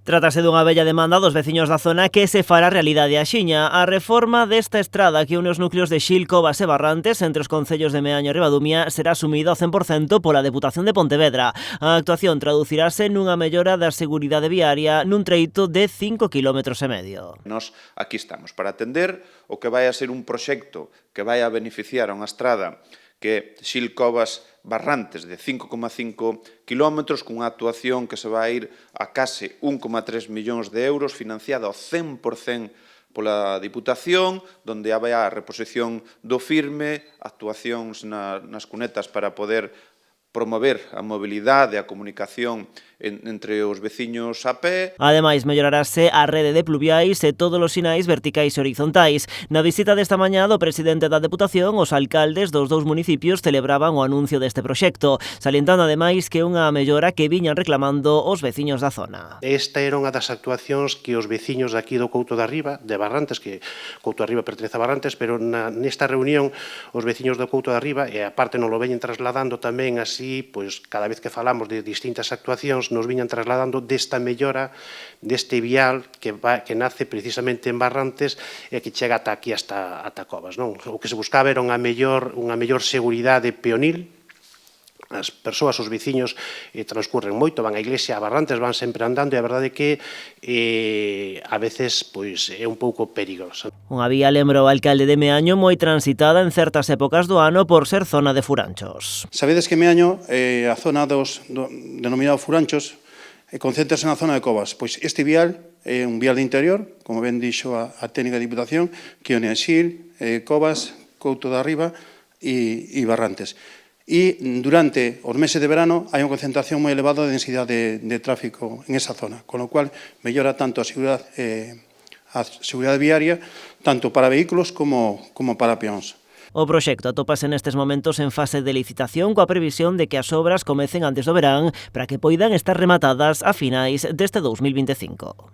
Trátase dunha bella demanda dos veciños da zona que se fará realidade axiña. A reforma desta estrada que une os núcleos de Xil, Covas e Barrantes entre os concellos de Meaño e Ribadumia será asumida ao 100% pola Deputación de Pontevedra. A actuación traducirase nunha mellora da seguridade viaria nun treito de 5,5 km. Nós aquí estamos para atender o que vai a ser un proxecto que vai a beneficiar a unha estrada que Xil, Covas, Barrantes de 5,5 km cunha actuación que se vai ir a case 1,3 millóns de euros financiada ao 100% pola Diputación, onde vai a reposición do firme, actuacións nas cunetas para poder promover a mobilidade e a comunicación entre os veciños a pé. Ademais, mellorarase a rede de pluviais e todos os sinais verticais e horizontais. Na visita desta mañá do presidente da Deputación, os alcaldes dos dous municipios celebraban o anuncio deste proxecto, salientando ademais que é unha mellora que viñan reclamando os veciños da zona. Esta era unha das actuacións que os veciños aquí do Couto da Riba, de Barrantes, que Couto da Riba pertenece a Barrantes, pero nesta reunión os veciños do Couto da Riba, e aparte non lo veñen trasladando tamén así, pois cada vez que falamos de distintas actuacións, nos viñan trasladando desta mellora deste vial que nace precisamente en Barrantes e que chega ata aquí hasta Covas, non? O que se buscaba era unha mellor seguridade peonil. As persoas, os veciños, transcurren moito, van á iglesia, a Barrantes, van sempre andando, e a verdade é que a veces pois é un pouco perigosa. Unha vía, lembra o alcalde de Meaño, moi transitada en certas épocas do ano por ser zona de furanchos. Sabedes que Meaño, a zona dos denominados furanchos, concéntrase na zona de Covas. Pois este vial é un vial de interior, como ben dixo a técnica de Diputación, que une a Xil, Covas, Couto da Riba e Barrantes. E durante os meses de verano hai unha concentración moi elevada de densidade de tráfico en esa zona, con lo cual mellora tanto a seguridade viaria, tanto para vehículos como para peóns. O proxecto atópase nestes momentos en fase de licitación coa previsión de que as obras comecen antes do verán para que poidan estar rematadas a finais deste 2025.